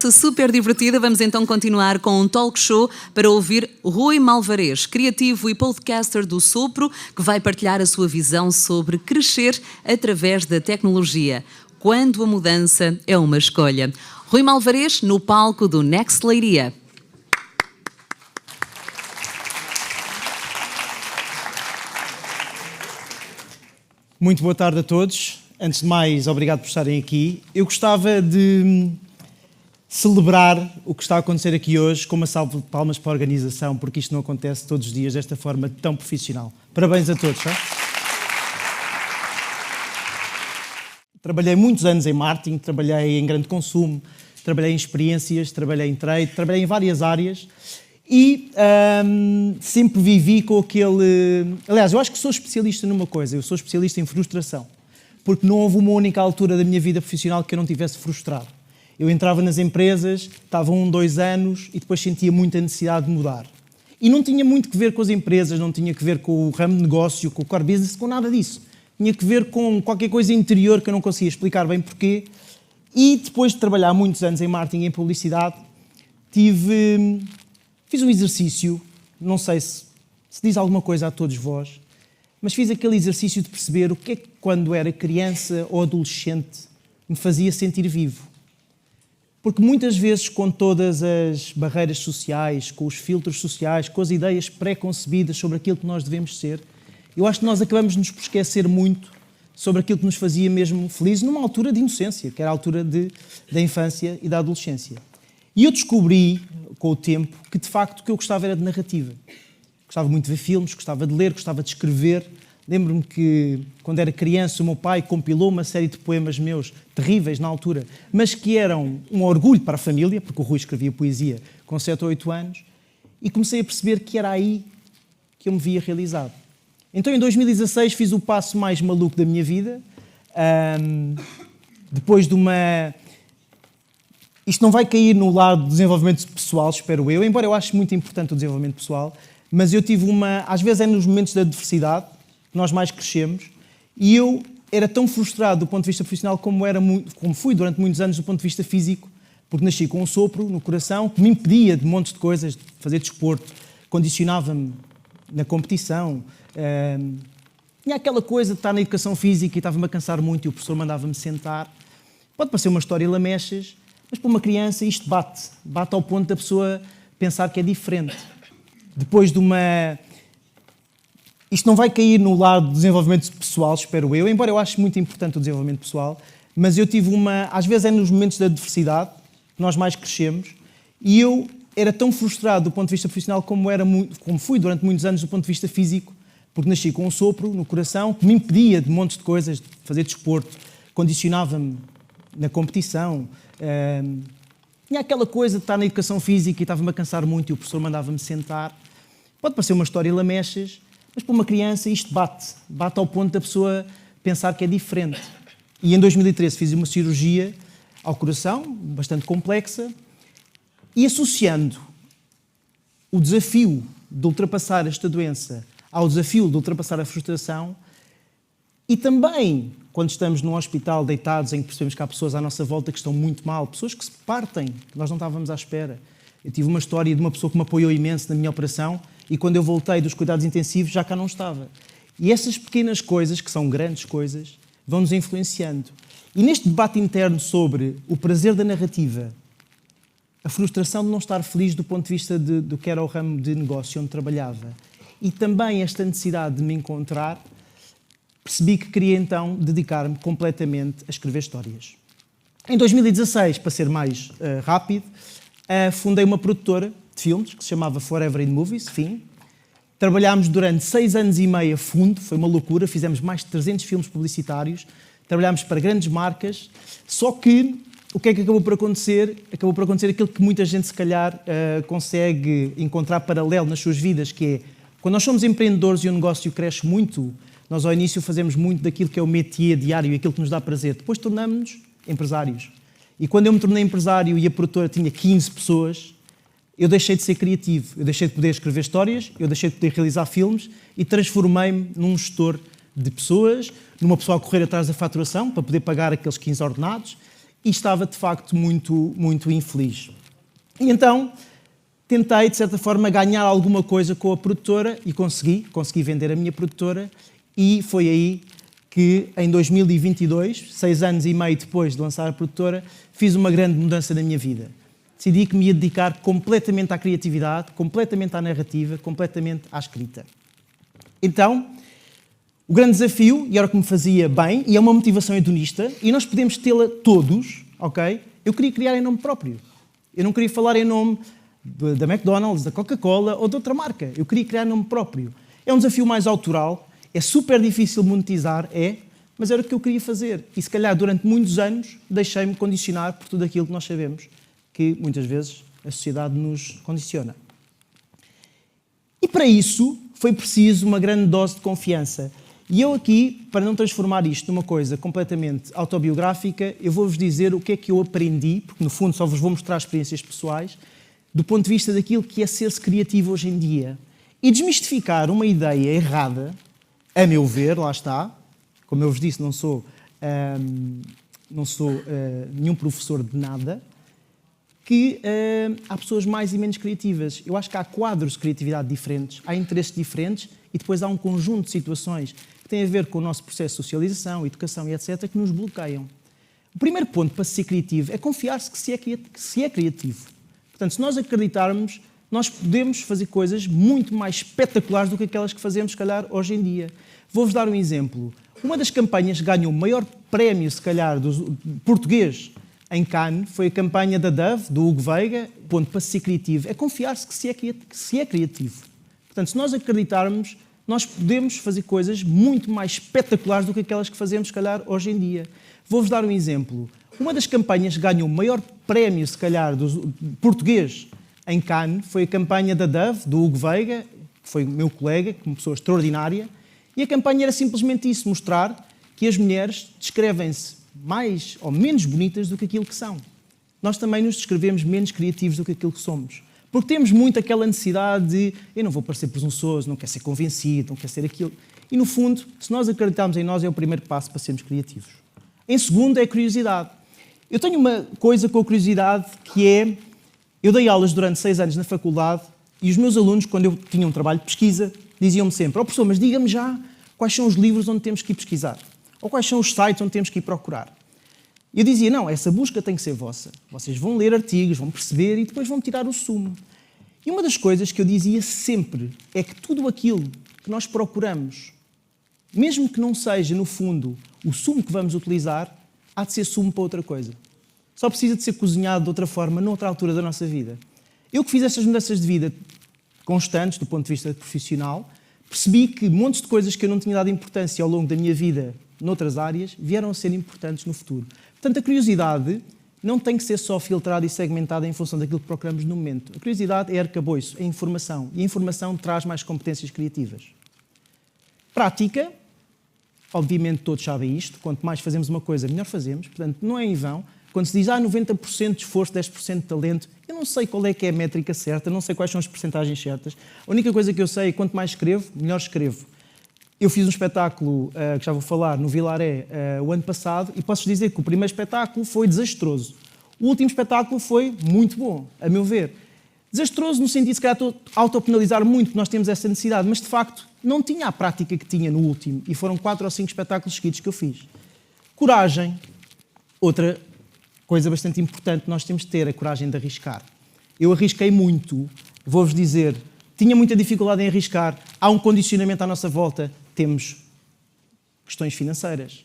Super divertida, vamos então continuar com um talk show para ouvir Rui Malvarez, criativo e podcaster do Sopro, que vai partilhar a sua visão sobre crescer através da tecnologia, quando a mudança é uma escolha. Rui Malvarez no palco do Next Leiria. Muito boa tarde a todos. Antes de mais, obrigado por estarem aqui. Eu gostava de celebrar o que está a acontecer aqui hoje com uma salva de palmas para a organização, porque isto não acontece todos os dias desta forma tão profissional. Parabéns a todos. Tá? Trabalhei muitos anos em marketing, trabalhei em grande consumo, trabalhei em experiências, trabalhei em trade, trabalhei em várias áreas e sempre vivi com aquele... Aliás, eu acho que sou especialista numa coisa, eu sou especialista em frustração, porque não houve uma única altura da minha vida profissional que eu não tivesse frustrado. Eu entrava nas empresas, estava 1, 2 anos e depois sentia muita necessidade de mudar. E não tinha muito que ver com as empresas, não tinha que ver com o ramo de negócio, com o core business, com nada disso. Tinha que ver com qualquer coisa interior que eu não conseguia explicar bem porquê. E depois de trabalhar muitos anos em marketing e em publicidade, fiz um exercício, não sei se diz alguma coisa a todos vós, mas fiz aquele exercício de perceber o que é que quando era criança ou adolescente me fazia sentir vivo. Porque muitas vezes, com todas as barreiras sociais, com os filtros sociais, com as ideias pré-concebidas sobre aquilo que nós devemos ser, eu acho que nós acabamos de nos esquecer muito sobre aquilo que nos fazia mesmo felizes numa altura de inocência, que era a altura da infância e da adolescência. E eu descobri, com o tempo, que de facto o que eu gostava era de narrativa. Gostava muito de ver filmes, gostava de ler, gostava de escrever. Lembro-me que, quando era criança, o meu pai compilou uma série de poemas meus, terríveis na altura, mas que eram um orgulho para a família, porque o Rui escrevia poesia com 7 ou 8 anos, e comecei a perceber que era aí que eu me via realizado. Então, em 2016, fiz o passo mais maluco da minha vida, depois de uma... Isto não vai cair no lado do desenvolvimento pessoal, espero eu, embora eu ache muito importante o desenvolvimento pessoal, mas eu tive uma... Às vezes é nos momentos da adversidade que nós mais crescemos, e eu era tão frustrado do ponto de vista profissional como fui durante muitos anos do ponto de vista físico, porque nasci com um sopro no coração que me impedia de montes de coisas, de fazer desporto, condicionava-me na competição. Tinha aquela coisa de estar na educação física e estava-me a cansar muito e o professor mandava-me sentar. Pode parecer uma história lamechas, mas para uma criança isto bate ao ponto da pessoa pensar que é diferente. Depois de uma... Isto não vai cair no lado do desenvolvimento pessoal, espero eu, embora eu ache muito importante o desenvolvimento pessoal, mas eu tive uma... Às vezes é nos momentos da adversidade que nós mais crescemos, e eu era tão frustrado do ponto de vista profissional como fui durante muitos anos do ponto de vista físico, porque nasci com um sopro no coração que me impedia de montes de coisas, de fazer desporto, condicionava-me na competição. Tinha aquela coisa de estar na educação física e estava-me a cansar muito e o professor mandava-me sentar. Pode parecer uma história lamechas, mas para uma criança isto bate ao ponto da pessoa pensar que é diferente. E em 2013 fiz uma cirurgia ao coração, bastante complexa, e associando o desafio de ultrapassar esta doença ao desafio de ultrapassar a frustração, e também quando estamos num hospital deitados em que percebemos que há pessoas à nossa volta que estão muito mal, pessoas que se partem, que nós não estávamos à espera. Eu tive uma história de uma pessoa que me apoiou imenso na minha operação, e quando eu voltei dos cuidados intensivos já cá não estava. E essas pequenas coisas, que são grandes coisas, vão-nos influenciando. E neste debate interno sobre o prazer da narrativa, a frustração de não estar feliz do ponto de vista do que era o ramo de negócio onde trabalhava, e também esta necessidade de me encontrar, percebi que queria então dedicar-me completamente a escrever histórias. Em 2016, para ser mais rápido, fundei uma produtora de filmes, que se chamava Forever in Movies, FIM. Trabalhámos durante 6 anos e meio a fundo, foi uma loucura, fizemos mais de 300 filmes publicitários, trabalhámos para grandes marcas, só que o que é que acabou por acontecer? Acabou por acontecer aquilo que muita gente, se calhar, consegue encontrar paralelo nas suas vidas, que é, quando nós somos empreendedores e o negócio cresce muito, nós ao início fazemos muito daquilo que é o métier diário, aquilo que nos dá prazer, depois tornamos-nos empresários. E quando eu me tornei empresário e a produtora tinha 15 pessoas, eu deixei de ser criativo, eu deixei de poder escrever histórias, eu deixei de poder realizar filmes e transformei-me num gestor de pessoas, numa pessoa a correr atrás da faturação para poder pagar aqueles 15 ordenados e estava, de facto, muito infeliz. E então tentei, de certa forma, ganhar alguma coisa com a produtora e consegui vender a minha produtora, e foi aí que, em 2022, 6 anos e meio depois de lançar a produtora, fiz uma grande mudança na minha vida. Decidi que me ia dedicar completamente à criatividade, completamente à narrativa, completamente à escrita. Então, o grande desafio, e era o que me fazia bem, e é uma motivação hedonista, e nós podemos tê-la todos, ok? Eu queria criar em nome próprio. Eu não queria falar em nome da McDonald's, da Coca-Cola ou de outra marca. Eu queria criar em nome próprio. É um desafio mais autoral, é super difícil monetizar, mas era o que eu queria fazer. E se calhar durante muitos anos deixei-me condicionar por tudo aquilo que nós sabemos que muitas vezes a sociedade nos condiciona. E para isso foi preciso uma grande dose de confiança. E eu aqui, para não transformar isto numa coisa completamente autobiográfica, eu vou-vos dizer o que é que eu aprendi, porque no fundo só vos vou mostrar experiências pessoais, do ponto de vista daquilo que é ser-se criativo hoje em dia. E desmistificar uma ideia errada, a meu ver, lá está, como eu vos disse, não sou nenhum professor de nada, que há pessoas mais e menos criativas. Eu acho que há quadros de criatividade diferentes, há interesses diferentes e depois há um conjunto de situações que têm a ver com o nosso processo de socialização, educação e etc., que nos bloqueiam. O primeiro ponto para ser criativo é confiar-se que se é criativo. Portanto, se nós acreditarmos, nós podemos fazer coisas muito mais espetaculares do que aquelas que fazemos, se calhar, hoje em dia. Vou-vos dar um exemplo. Uma das campanhas que ganhou o maior prémio, se calhar, do português em Cannes foi a campanha da Dove, do Hugo Veiga. O ponto para ser criativo é confiar-se que se é criativo. Portanto, se nós acreditarmos, nós podemos fazer coisas muito mais espetaculares do que aquelas que fazemos, se calhar, hoje em dia. Vou-vos dar um exemplo. Uma das campanhas que ganhou o maior prémio, se calhar, do português em Cannes foi a campanha da Dove, do Hugo Veiga, que foi meu colega, uma pessoa extraordinária, e a campanha era simplesmente isso, mostrar que as mulheres descrevem-se mais ou menos bonitas do que aquilo que são. Nós também nos descrevemos menos criativos do que aquilo que somos. Porque temos muito aquela necessidade de eu não vou parecer presunçoso, não quero ser convencido, não quero ser aquilo. E, no fundo, se nós acreditarmos em nós, é o primeiro passo para sermos criativos. Em segundo, é a curiosidade. Eu tenho uma coisa com a curiosidade que é... Eu dei aulas durante 6 anos na faculdade e os meus alunos, quando eu tinha um trabalho de pesquisa, diziam-me sempre: professor, mas diga-me já quais são os livros onde temos que ir pesquisar. Ou quais são os sites onde temos que ir procurar. E eu dizia: não, essa busca tem que ser vossa. Vocês vão ler artigos, vão perceber e depois vão tirar o sumo. E uma das coisas que eu dizia sempre é que tudo aquilo que nós procuramos, mesmo que não seja, no fundo, o sumo que vamos utilizar, há de ser sumo para outra coisa. Só precisa de ser cozinhado de outra forma, noutra altura da nossa vida. Eu que fiz estas mudanças de vida constantes, do ponto de vista profissional, percebi que montes de coisas que eu não tinha dado importância ao longo da minha vida noutras áreas, vieram a ser importantes no futuro. Portanto, a curiosidade não tem que ser só filtrada e segmentada em função daquilo que procuramos no momento. A curiosidade é arcabouço, é informação. E a informação traz mais competências criativas. Prática, obviamente todos sabem isto, quanto mais fazemos uma coisa, melhor fazemos. Portanto, não é em vão. Quando se diz 90% de esforço, 10% de talento, eu não sei qual é que é a métrica certa, não sei quais são as percentagens certas. A única coisa que eu sei é que quanto mais escrevo, melhor escrevo. Eu fiz um espetáculo, que já vou falar, no Vilaré, o ano passado, e posso dizer que o primeiro espetáculo foi desastroso. O último espetáculo foi muito bom, a meu ver. Desastroso no sentido de, se calhar, estou a autopenalizar muito, porque nós temos essa necessidade, mas, de facto, não tinha a prática que tinha no último, e foram 4 ou 5 espetáculos seguidos que eu fiz. Coragem. Outra coisa bastante importante nós temos de ter, a coragem de arriscar. Eu arrisquei muito, vou-vos dizer, tinha muita dificuldade em arriscar, há um condicionamento à nossa volta, temos questões financeiras,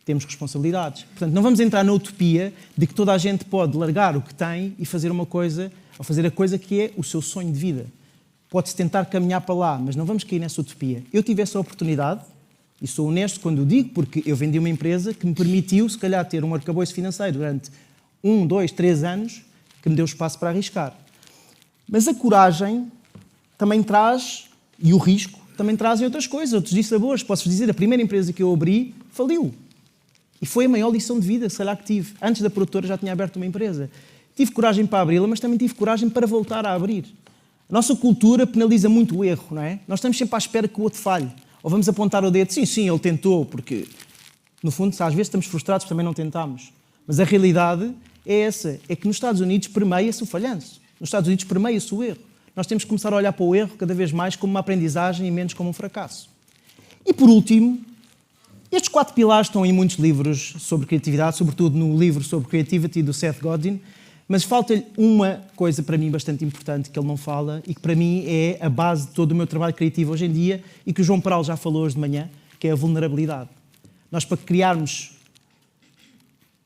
temos responsabilidades. Portanto, não vamos entrar na utopia de que toda a gente pode largar o que tem e fazer uma coisa, ou fazer a coisa que é o seu sonho de vida. Pode-se tentar caminhar para lá, mas não vamos cair nessa utopia. Eu tive essa oportunidade, e sou honesto quando o digo, porque eu vendi uma empresa que me permitiu, se calhar, ter um arcabouço financeiro durante 1, 2, 3 anos, que me deu espaço para arriscar. Mas a coragem também traz, e o risco, também trazem outras coisas, outros dissabores. Posso-vos dizer, a primeira empresa que eu abri faliu. E foi a maior lição de vida, sei lá, que tive. Antes da produtora já tinha aberto uma empresa. Tive coragem para abri-la, mas também tive coragem para voltar a abrir. A nossa cultura penaliza muito o erro, não é? Nós estamos sempre à espera que o outro falhe. Ou vamos apontar o dedo, sim, ele tentou, porque, no fundo, às vezes estamos frustrados porque também não tentámos. Mas a realidade é essa, é que nos Estados Unidos permeia-se o falhanço. Nos Estados Unidos permeia-se o erro. Nós temos que começar a olhar para o erro cada vez mais como uma aprendizagem e menos como um fracasso. E por último, estes 4 pilares estão em muitos livros sobre criatividade, sobretudo no livro sobre Creativity do Seth Godin, mas falta-lhe uma coisa para mim bastante importante que ele não fala e que para mim é a base de todo o meu trabalho criativo hoje em dia e que o João Peral já falou hoje de manhã, que é a vulnerabilidade. Nós, para criarmos,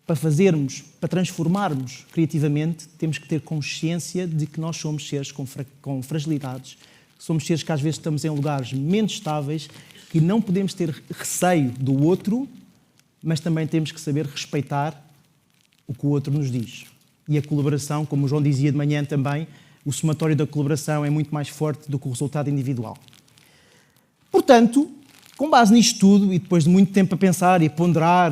para fazermos, para transformarmos criativamente, temos que ter consciência de que nós somos seres com fragilidades, somos seres que às vezes estamos em lugares menos estáveis, que não podemos ter receio do outro, mas também temos que saber respeitar o que o outro nos diz. E a colaboração, como o João dizia de manhã também, o somatório da colaboração é muito mais forte do que o resultado individual. Portanto, com base nisto tudo, e depois de muito tempo a pensar e a ponderar,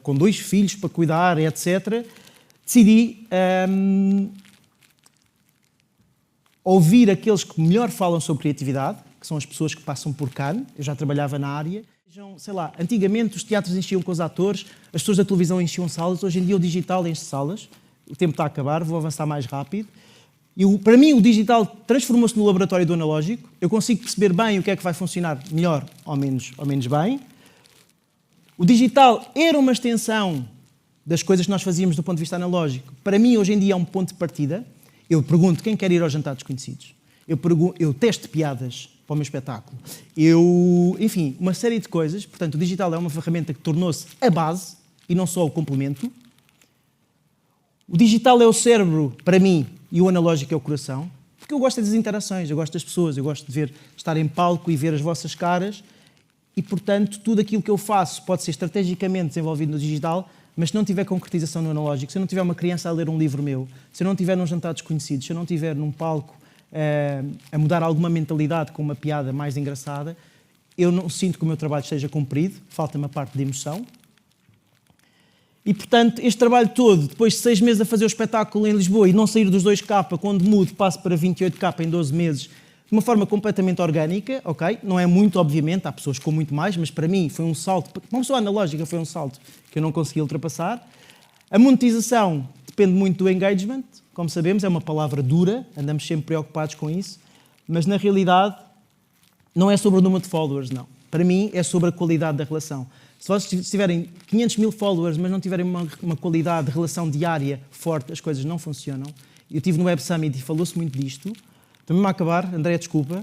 com 2 filhos para cuidar, etc., decidi ouvir aqueles que melhor falam sobre criatividade, que são as pessoas que passam por Cannes. Eu já trabalhava na área. Sei lá, antigamente os teatros enchiam com os atores, as pessoas da televisão enchiam salas, hoje em dia o digital enche salas. O tempo está a acabar, vou avançar mais rápido. Para mim, o digital transformou-se no laboratório do analógico. Eu consigo perceber bem o que é que vai funcionar melhor ou menos bem. O digital era uma extensão das coisas que nós fazíamos do ponto de vista analógico. Para mim, hoje em dia, é um ponto de partida. Eu pergunto quem quer ir ao jantar desconhecidos. Eu testo piadas para o meu espetáculo. Enfim, uma série de coisas. Portanto, o digital é uma ferramenta que tornou-se a base e não só o complemento. O digital é o cérebro, para mim, e o analógico é o coração, porque eu gosto das interações, eu gosto das pessoas, eu gosto de estar em palco e ver as vossas caras e, portanto, tudo aquilo que eu faço pode ser estrategicamente desenvolvido no digital, mas se não tiver concretização no analógico, se eu não tiver uma criança a ler um livro meu, se eu não tiver num jantar desconhecido, se eu não tiver num palco a mudar alguma mentalidade com uma piada mais engraçada, eu não sinto que o meu trabalho esteja cumprido, falta-me a parte de emoção. E, portanto, este trabalho todo, depois de 6 meses a fazer o espetáculo em Lisboa e não sair dos 2K, quando mudo, passo para 28K em 12 meses, de uma forma completamente orgânica, ok? Não é muito, obviamente, há pessoas com muito mais, mas para mim foi um salto, para uma pessoa analógica foi um salto que eu não consegui ultrapassar. A monetização depende muito do engagement, como sabemos, é uma palavra dura, andamos sempre preocupados com isso, mas na realidade não é sobre o número de followers, não. Para mim é sobre a qualidade da relação. Se vocês tiverem 500 mil followers, mas não tiverem uma qualidade de relação diária forte, as coisas não funcionam. Eu estive no Web Summit e falou-se muito disto. Também a acabar, André, desculpa.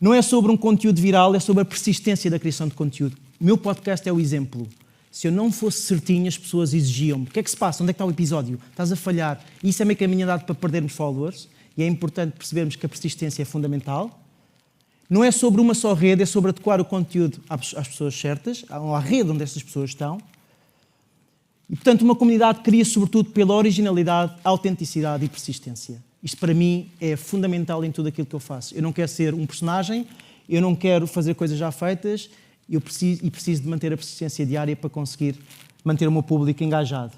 Não é sobre um conteúdo viral, é sobre a persistência da criação de conteúdo. O meu podcast é o exemplo. Se eu não fosse certinho, as pessoas exigiam-me. O que é que se passa? Onde é que está o episódio? Estás a falhar. E isso é meio caminho andado para perdermos followers. E é importante percebermos que a persistência é fundamental. Não é sobre uma só rede, é sobre adequar o conteúdo às pessoas certas, à rede onde essas pessoas estão. E, portanto, uma comunidade cria-se sobretudo pela originalidade, autenticidade e persistência. Isto, para mim, é fundamental em tudo aquilo que eu faço. Eu não quero ser um personagem, eu não quero fazer coisas já feitas, eu preciso de manter a persistência diária para conseguir manter o meu público engajado.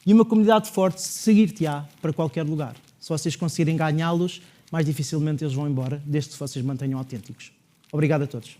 E uma comunidade forte seguir-te-á para qualquer lugar. Se vocês conseguirem ganhá-los, mais dificilmente eles vão embora, desde que vocês mantenham autênticos. Obrigado a todos.